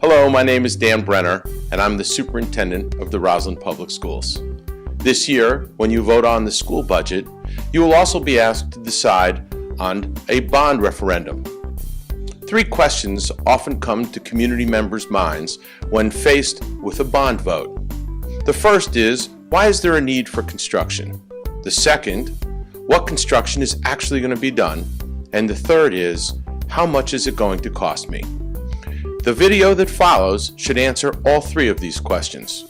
Hello, my name is Dan Brenner, and I'm the superintendent of the Roslyn Public Schools. This year, when you vote on the school budget, you will also be asked to decide on a bond referendum. 3 questions often come to community members' minds when faced with a bond vote. The first is, why is there a need for construction? The second, what construction is actually going to be done? And the third is, how much is it going to cost me? The video that follows should answer all 3 of these questions.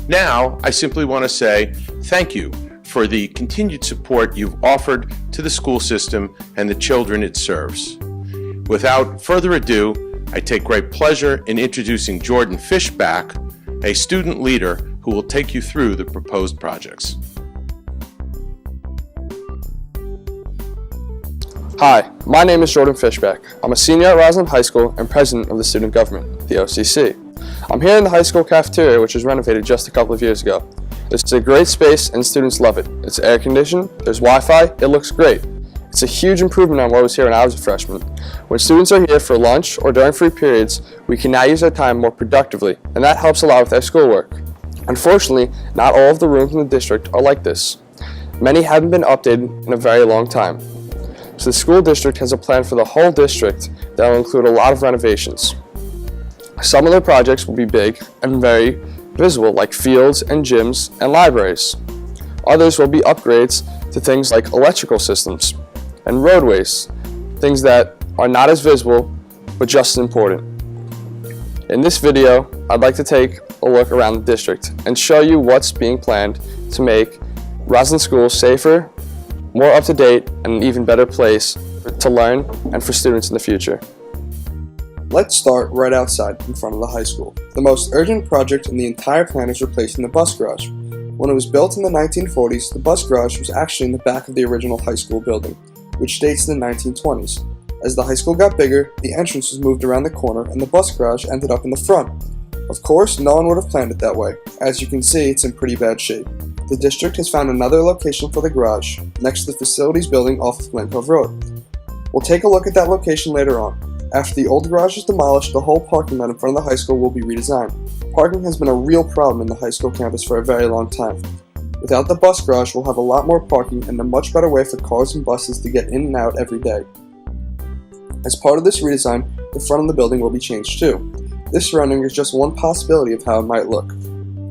Now, I simply want to say thank you for the continued support you've offered to the school system and the children it serves. Without further ado, I take great pleasure in introducing Jordan Fishback, a student leader who will take you through the proposed projects. Hi, my name is Jordan Fishback. I'm a senior at Roslyn High School and president of the student government, the OCC. I'm here in the high school cafeteria, which was renovated just a couple of years ago. It's a great space and students love it. It's air conditioned, there's Wi-Fi, it looks great. It's a huge improvement on what was here when I was a freshman. When students are here for lunch or during free periods, we can now use our time more productively, and that helps a lot with their schoolwork. Unfortunately, not all of the rooms in the district are like this. Many haven't been updated in a very long time. So the school district has a plan for the whole district that will include a lot of renovations. Some of the projects will be big and very visible, like fields and gyms and libraries. Others will be upgrades to things like electrical systems and roadways, things that are not as visible but just as important. In this video, I'd like to take a look around the district and show you what's being planned to make Roslyn schools safer, more up-to-date, and an even better place to learn and for students in the future. Let's start right outside in front of the high school. The most urgent project in the entire plan is replacing the bus garage. When it was built in the 1940s, the bus garage was actually in the back of the original high school building, which dates in the 1920s. As the high school got bigger, the entrance was moved around the corner and the bus garage ended up in the front. Of course, no one would have planned it that way. As you can see, it's in pretty bad shape. The district has found another location for the garage, next to the facilities building off of Glen Cove Road. We'll take a look at that location later on. After the old garage is demolished, the whole parking lot in front of the high school will be redesigned. Parking has been a real problem in the high school campus for a very long time. Without the bus garage, we'll have a lot more parking and a much better way for cars and buses to get in and out every day. As part of this redesign, the front of the building will be changed too. This rendering is just one possibility of how it might look.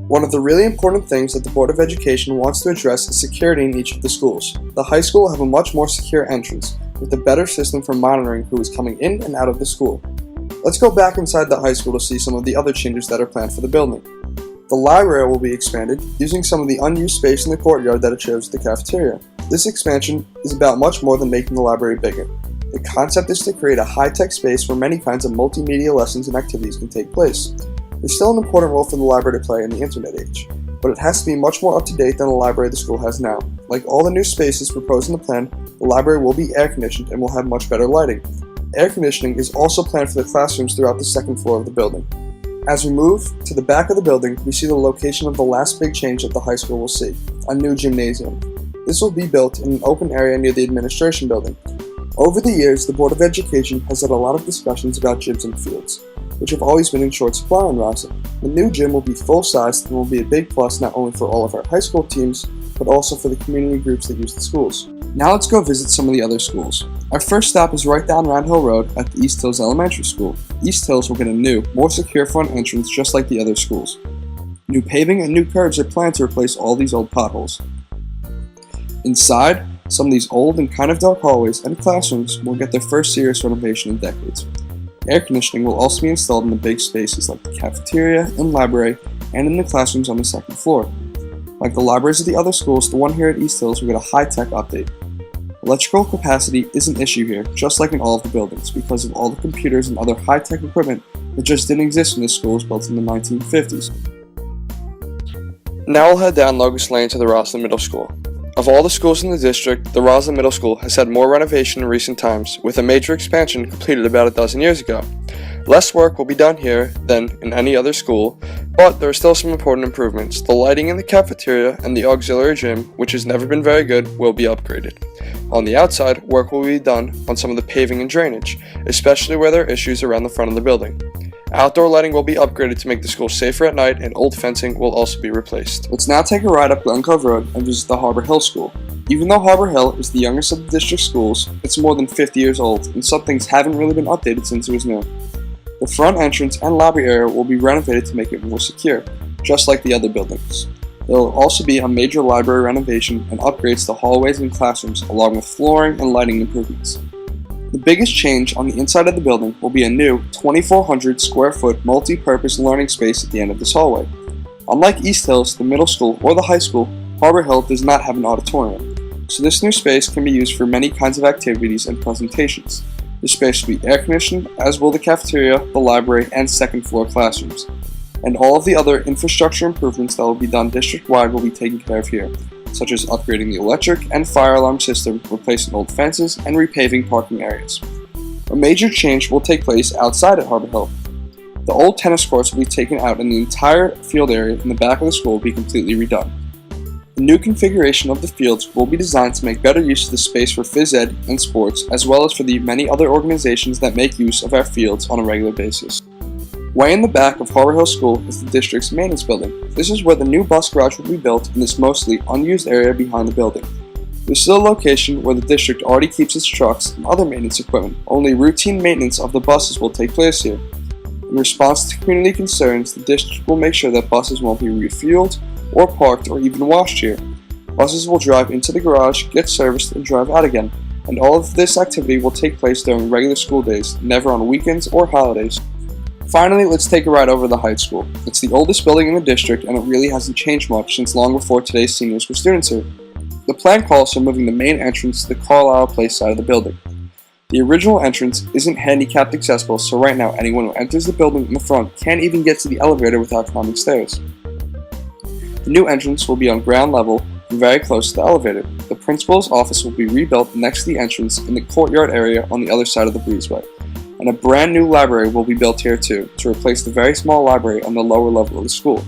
One of the really important things that the Board of Education wants to address is security in each of the schools. The high school will have a much more secure entrance, with a better system for monitoring who is coming in and out of the school. Let's go back inside the high school to see some of the other changes that are planned for the building. The library will be expanded, using some of the unused space in the courtyard that it shares with the cafeteria. This expansion is about much more than making the library bigger. The concept is to create a high-tech space where many kinds of multimedia lessons and activities can take place. There's still an important role for the library to play in the internet age, but it has to be much more up-to-date than the library the school has now. Like all the new spaces proposed in the plan, the library will be air-conditioned and will have much better lighting. Air conditioning is also planned for the classrooms throughout the second floor of the building. As we move to the back of the building, we see the location of the last big change that the high school will see, a new gymnasium. This will be built in an open area near the administration building. Over the years, the Board of Education has had a lot of discussions about gyms and fields, which have always been in short supply in Roslyn. The new gym will be full-sized and will be a big plus not only for all of our high school teams, but also for the community groups that use the schools. Now let's go visit some of the other schools. Our first stop is right down Round Hill Road at the East Hills Elementary School. East Hills will get a new, more secure front entrance just like the other schools. New paving and new curbs are planned to replace all these old potholes. Inside, some of these old and kind of dark hallways and classrooms will get their first serious renovation in decades. Air conditioning will also be installed in the big spaces like the cafeteria and library and in the classrooms on the second floor. Like the libraries of the other schools, the one here at East Hills will get a high-tech update. Electrical capacity is an issue here, just like in all of the buildings, because of all the computers and other high-tech equipment that just didn't exist when the school was built in the 1950s. Now we'll head down Locust Lane to the Roslyn Middle School. Of all the schools in the district, the Roslyn Middle School has had more renovation in recent times, with a major expansion completed about a dozen years ago. Less work will be done here than in any other school, but there are still some important improvements. The lighting in the cafeteria and the auxiliary gym, which has never been very good, will be upgraded. On the outside, work will be done on some of the paving and drainage, especially where there are issues around the front of the building. Outdoor lighting will be upgraded to make the school safer at night, and old fencing will also be replaced. Let's now take a ride up Glen Cove Road and visit the Harbor Hill School. Even though Harbor Hill is the youngest of the district schools, it's more than 50 years old, and some things haven't really been updated since it was new. The front entrance and lobby area will be renovated to make it more secure, just like the other buildings. There will also be a major library renovation and upgrades to hallways and classrooms, along with flooring and lighting improvements. The biggest change on the inside of the building will be a new 2,400 square foot multi-purpose learning space at the end of this hallway. Unlike East Hills, the middle school, or the high school, Harbor Hill does not have an auditorium, so this new space can be used for many kinds of activities and presentations. The space will be air conditioned, as will the cafeteria, the library, and second floor classrooms. And all of the other infrastructure improvements that will be done district-wide will be taken care of here, such as upgrading the electric and fire alarm system, replacing old fences, and repaving parking areas. A major change will take place outside at Harbor Hill. The old tennis courts will be taken out and the entire field area in the back of the school will be completely redone. The new configuration of the fields will be designed to make better use of the space for phys ed and sports, as well as for the many other organizations that make use of our fields on a regular basis. Way in the back of Harbor Hill School is the district's maintenance building. This is where the new bus garage will be built in this mostly unused area behind the building. This is a location where the district already keeps its trucks and other maintenance equipment. Only routine maintenance of the buses will take place here. In response to community concerns, the district will make sure that buses won't be refueled or parked or even washed here. Buses will drive into the garage, get serviced, and drive out again. And all of this activity will take place during regular school days, never on weekends or holidays. Finally, let's take a ride over to the high school. It's the oldest building in the district, and it really hasn't changed much since long before today's seniors were students here. The plan calls for moving the main entrance to the Carlisle Place side of the building. The original entrance isn't handicapped accessible, so right now anyone who enters the building in the front can't even get to the elevator without climbing stairs. The new entrance will be on ground level and very close to the elevator. The principal's office will be rebuilt next to the entrance in the courtyard area on the other side of the breezeway. And a brand new library will be built here too, to replace the very small library on the lower level of the school.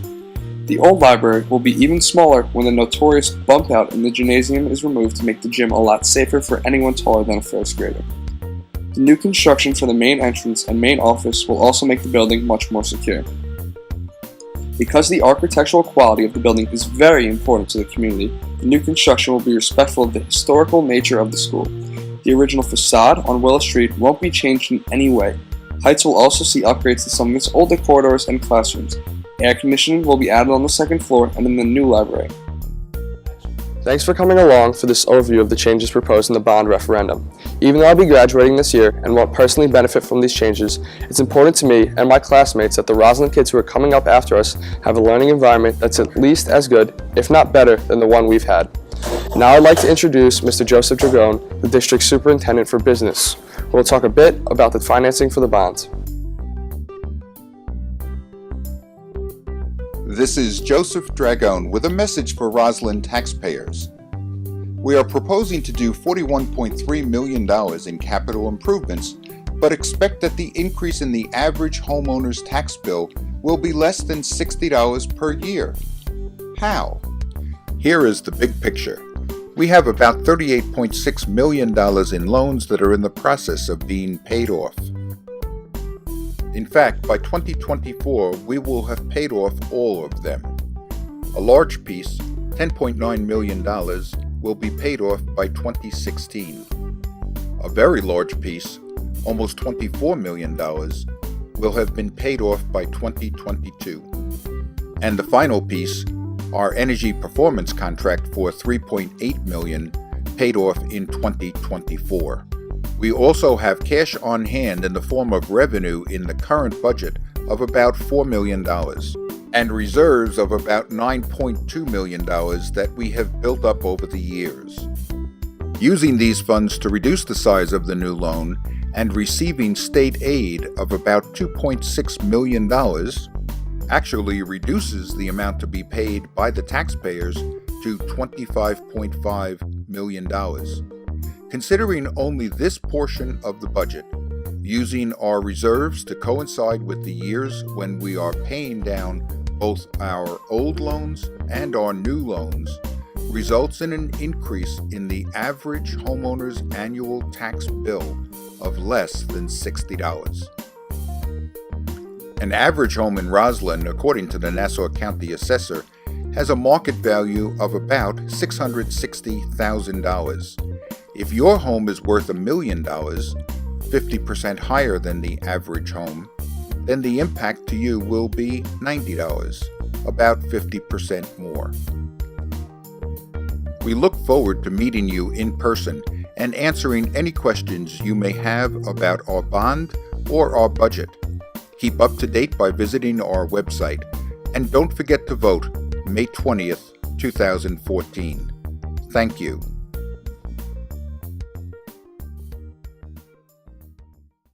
The old library will be even smaller when the notorious bump out in the gymnasium is removed to make the gym a lot safer for anyone taller than a first grader. The new construction for the main entrance and main office will also make the building much more secure. Because the architectural quality of the building is very important to the community, the new construction will be respectful of the historical nature of the school. The original facade on Willow Street won't be changed in any way. Heights will also see upgrades to some of its older corridors and classrooms. Air conditioning will be added on the second floor and in the new library. Thanks for coming along for this overview of the changes proposed in the bond referendum. Even though I'll be graduating this year and won't personally benefit from these changes, it's important to me and my classmates that the Roslyn kids who are coming up after us have a learning environment that's at least as good, if not better, than the one we've had. Now I'd like to introduce Mr. Joseph Dragone, the District Superintendent for Business, who will talk a bit about the financing for the bonds. This is Joseph Dragone with a message for Roslyn taxpayers. We are proposing to do $41.3 million in capital improvements, but expect that the increase in the average homeowner's tax bill will be less than $60 per year. How? Here is the big picture. We have about $38.6 million in loans that are in the process of being paid off. In fact, by 2024, we will have paid off all of them. A large piece, $10.9 million, will be paid off by 2016. A very large piece, almost $24 million, will have been paid off by 2022. And the final piece, our energy performance contract for $3.8 million, paid off in 2024. We also have cash on hand in the form of revenue in the current budget of about $4 million and reserves of about $9.2 million that we have built up over the years. Using these funds to reduce the size of the new loan and receiving state aid of about $2.6 million actually reduces the amount to be paid by the taxpayers to $25.5 million. Considering only this portion of the budget, using our reserves to coincide with the years when we are paying down both our old loans and our new loans, results in an increase in the average homeowner's annual tax bill of less than $60. An average home in Roslyn, according to the Nassau County Assessor, has a market value of about $660,000. If your home is worth $1 million, 50% higher than the average home, then the impact to you will be $90, about 50% more. We look forward to meeting you in person and answering any questions you may have about our bond or our budget. Keep up to date by visiting our website, and don't forget to vote May 20th, 2014. Thank you.